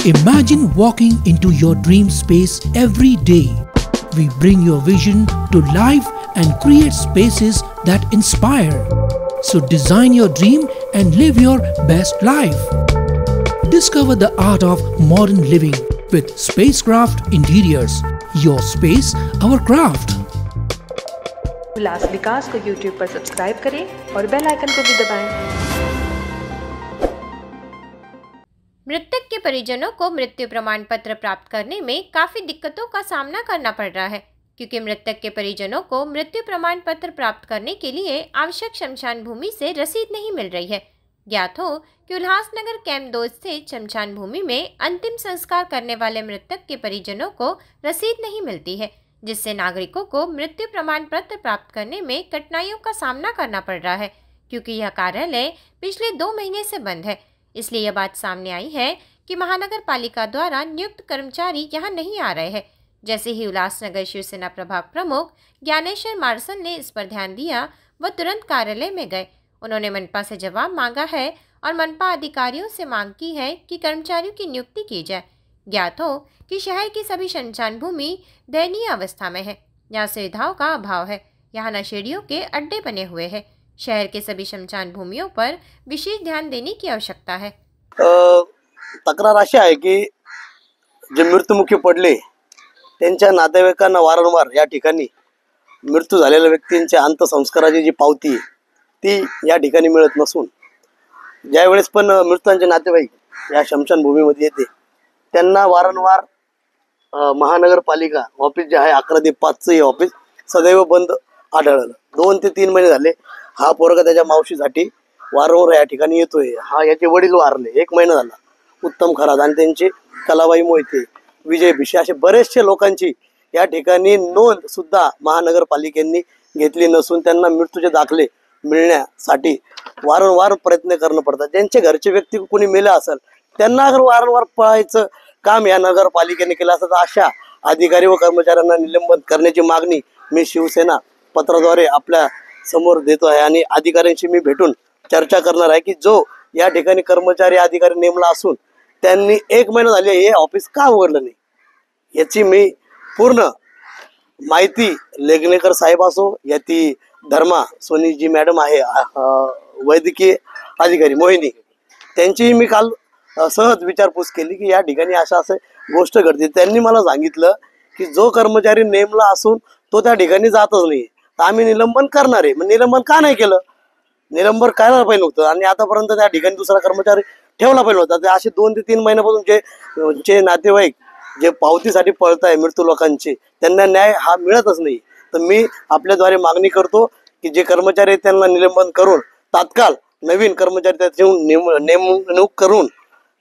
Imagine walking into your dream space every day. We bring your vision to life and create spaces that inspire. So design your dream and live your best life. Discover the art of modern living with Spacecraft Interiors. Your space, our craft. उल्लास विकास को YouTube पर subscribe करें और bell icon को भी दबाएं। मृतक के परिजनों को मृत्यु प्रमाण पत्र प्राप्त करने में काफ़ी दिक्कतों का सामना करना पड़ रहा है, क्योंकि मृतक के परिजनों को मृत्यु प्रमाण पत्र प्राप्त करने के लिए आवश्यक शमशान भूमि से रसीद नहीं मिल रही है। ज्ञात हो कि उल्लासनगर कैंप 2 स्थित शमशान भूमि में अंतिम संस्कार करने वाले मृतक के परिजनों को रसीद नहीं मिलती है, जिससे नागरिकों को मृत्यु प्रमाण पत्र प्राप्त करने में कठिनाइयों का सामना करना पड़ रहा है, क्योंकि यह कार्यालय पिछले 2 महीने से बंद है। इसलिए यह बात सामने आई है कि महानगर पालिका द्वारा नियुक्त कर्मचारी यहां नहीं आ रहे हैं। जैसे ही उल्लासनगर शिवसेना प्रभाग प्रमुख ज्ञानेश्वर मार्शल ने इस पर ध्यान दिया, वह तुरंत कार्यालय में गए। उन्होंने मनपा से जवाब मांगा है और मनपा अधिकारियों से मांग की है कि कर्मचारियों की नियुक्ति की जाए। ज्ञात हो कि शहर की सभी शमशान भूमि दयनीय अवस्था में है। यहाँ सुविधाओं का अभाव है। यहाँ नशेड़ियों के अड्डे बने हुए हैं। शहर के सभी शमशान भूमियों पर विशेष ध्यान देने की आवश्यकता है। तक्रार अशी आहे की जे मृत्युमुखी पडले त्यांच्या नातेवाईकांना वारंवार या ठिकाणी मृत्यू झालेल्या व्यक्तींच्या अंत्यसंस्काराची जी पावती ती या ठिकाणी मिळत नसून ज्यावेळेस पण मृतांचे नातेवाईक या शमशान भूमीमध्ये येते त्यांना वारंवार महानगरपालिका ऑफिस जे आहे 11 ते 5 हे ऑफिस सदैव बंद आढळलं। 2 ते 3 महिने झाले हा पोरगा त्याच्या मावशीसाठी वारंवार या ठिकाणी येतोय। हा याचे वडील वारले, 1 महिना झाला, उत्तम खरात आणि त्यांचे कलाबाई मोहिते, विजय भिशे असे बरेचसे लोकांची या ठिकाणी नोंद सुद्धा महानगरपालिकेने घेतली नसून त्यांना मृत्यूचे दाखले मिळण्यासाठी वारंवार प्रयत्न करणं पडतात। ज्यांचे घरचे व्यक्ती कोणी मेले असेल त्यांना अगर वारंवार पळायचं काम या नगरपालिकेने केलं असतं तर अशा अधिकारी व कर्मचाऱ्यांना निलंबन करण्याची मागणी मी शिवसेना पत्राद्वारे आपल्या समोर देतो आहे आणि अधिकाऱ्यांशी मी भेटून चर्चा करणार आहे की जो या ठिकाणी कर्मचारी अधिकारी नेमला असून त्यांनी 1 महिना झाले हे ऑफिस का उघडलं नाही याची मी पूर्ण माहिती लेगणेकर साहेब असो या ती धर्मा सोनी जी मॅडम आहे वैद्यकीय अधिकारी मोहिनी त्यांची मी काल सहज विचारपूस केली की या ठिकाणी असं गोष्ट घडते। त्यांनी मला सांगितलं की जो कर्मचारी नेमला असून तो त्या ठिकाणी जातच नाही तर आम्ही निलंबन करणार आहे। मग निलंबन का नाही केलं? निलंबन करायला पाहिजे होतं आणि आतापर्यंत त्या ठिकाणी दुसरा कर्मचारी ठेवला पाहिजे होता। ते असे 2 ते 3 महिन्यापासून जे नातेवाईक जे पावतीसाठी पळत आहे मृत्यू लोकांचे त्यांना न्याय हा मिळतच नाही। तर मी आपल्याद्वारे मागणी करतो की जे कर्मचारी आहेत त्यांना निलंबन करून तात्काळ नवीन कर्मचारी त्यात नेमणूक करून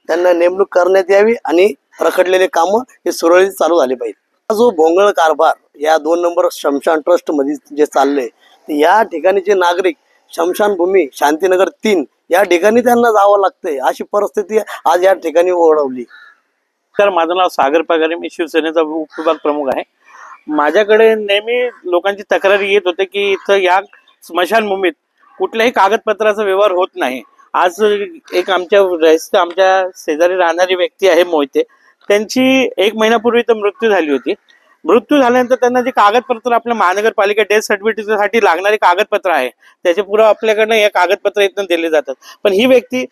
त्यांना नेमणूक करण्यात यावी आणि रखडलेले कामं हे सुरळीत चालू झाले पाहिजे। जो भोंगळ कारभार या 2 नंबर शमशान ट्रस्ट मध्ये जे चालले या ठिकाणीचे नागरिक शमशानभूमी शांतीनगर 3 या ठिकाणी त्यांना जावं लागतंय अशी परिस्थिती आज या ठिकाणी ओढवली। तर माझं नाव सागर पगारे, मी शिवसेनेचा उपविभाग प्रमुख आहे। माझ्याकडे नेहमी लोकांची तक्रारी येत होते की इथं या स्मशानभूमीत कुठल्याही कागदपत्राचा व्यवहार होत नाही। आज एक आमच्या शेजारी राहणारी व्यक्ती आहे मोहिते, त्यांची 1 महिन्यापूर्वी तर मृत्यू झाली होती। मृत्यू झाल्यानंतर त्यांना जे कागदपत्र आपल्या महानगरपालिका डेथ सर्टिफिकेटसाठी लागणारे कागदपत्र आहे त्याचे पुरावा आपल्याकडनं या कागदपत्र इथून दिले जातात। पण ही व्यक्ती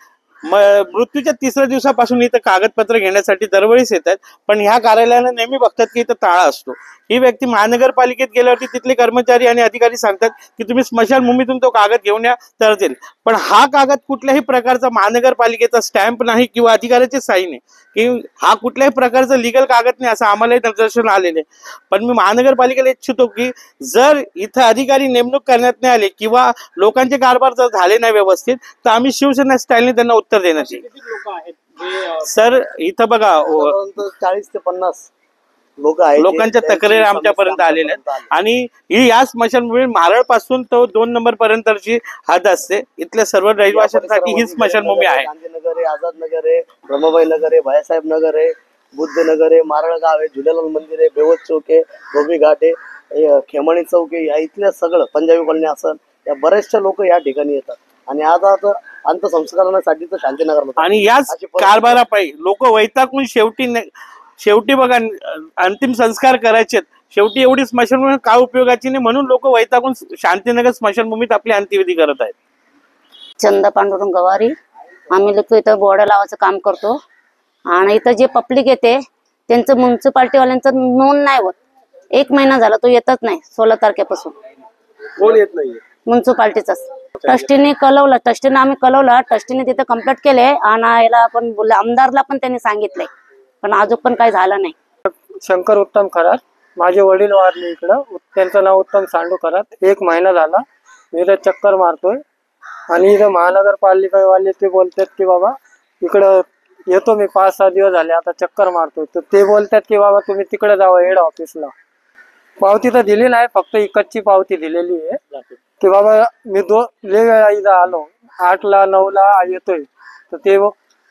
मृत्यूच्या 3ऱ्या दिवसापासून इथं कागदपत्र घेण्यासाठी दरवेळेस येतात, पण ह्या कार्यालयाला नेहमी बघतात की इथं ताळा असतो। ही व्यक्ती महानगरपालिकेत गेल्यावरती तिथले कर्मचारी आणि अधिकारी सांगतात की तुम्ही स्मशानभूमीतून तो कागद घेऊन या तर देईल, पण हा कागद कुठल्याही प्रकारचा महानगरपालिकेचा स्टॅम्प नाही किंवा अधिकाऱ्याची साईन आहे की हा कुठल्याही प्रकारचा लीगल कागद नाही असं आम्हालाही निदर्शन आलेले। पण मी महानगरपालिकेला इच्छितो की जर इथं अधिकारी नेमणूक करण्यात नाही आले किंवा लोकांचे कारभार जर झाले नाही व्यवस्थित तर आम्ही शिवसेना स्टाईलने त्यांना उत्तर देणार। सर इथं बघा 40 ते 50 लोक आहेत, लोकांच्या तक्रारी आमच्यापर्यंत आलेल्या आहेत आणि ही या स्मशानभूमी मारळ पासून तो 2 नंबर पर्यंतची हद असते। इथल्या सर्व रहिवाशांसाठी ही स्मशानभूमी आहे। गांधीनगर आहे, आझाद नगर आहे, रमाबाई नगर आहे, भाईसाहेब नगर आहे, बुद्ध नगर आहे, मारळ गाव आहे, झुलेलाल मंदिर आहे, बेवत चौक आहे, धोबी घाट आहे, खेमणी चौक आहे, या इथल्या सगळं पंजाबी कॉलनी असेल या बरेचशा लोक या ठिकाणी येतात आणि आता तर अंत्यसंस्कारासाठी तर शांतीनगरला. आणि याच कारभारापायी लोक वैतागून शेवटी बघा अंतिम संस्कार करायचे, शेवटी एवढी स्मशानभूमी काय उपयोगाची नाही म्हणून लोक वैतागून शांतीनगर स्मशानभूमीत आपली अंत्यविधी करत आहेत. चंदा पांडुरंग गवारी. आम्ही लोक इथं बोर्ड लावायचं काम करतो आणि इथं जे पब्लिक येते त्यांचं म्युन्सिपाल्टीवाल्यांचं नोंद नाही होत. 1 महिना झाला तो येतच नाही. 16 तारखेपासून कोण येत नाहीये? म्युन्सिपाल्टीचाच. ट्रस्टीने आम्ही कळवलं. ट्रस्टीने तिथे कंप्लेंट केले आणि याला आपण बोलले, आमदारला पण त्यांनी सांगितलंय, पण अजून पण काही झालं नाही. शंकर उत्तम खरात. माझे वडील वारले इकडं. त्यांचं नाव उत्तम सांडू खरात. 1 महिना झाला मी इथं चक्कर मारतोय आणि इथं महानगरपालिकावाले ते बोलतात की बाबा इकडं येतो मी 5-6 दिवस झाले आता चक्कर मारतोय. तर ते बोलतात की बाबा तुम्ही तिकडे जावा हेड ऑफिसला. पावती तर दिली नाही, फक्त इकडची पावती दिलेली आहे की बाबा मी लय वेळा इथं आलो, 8ला 9ला येतोय. तर ते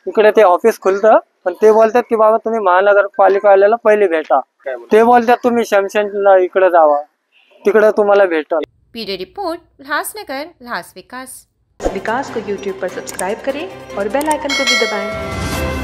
इकडे ते ऑफिस खुलतं, पण ते बोलतात की बाबा तुम्ही महानगरपालिकावाल्याला पहिले भेटा. ते बोलतात तुम्ही शमशानला इकडे जावा, तिकडे तुम्हाला भेटाल. ब्यूरो रिपोर्ट, उल्लासनगर, उल्लास विकास. विकास को YouTube पर सब्सक्राइब करें और बेल आइकन को भी दबाएं।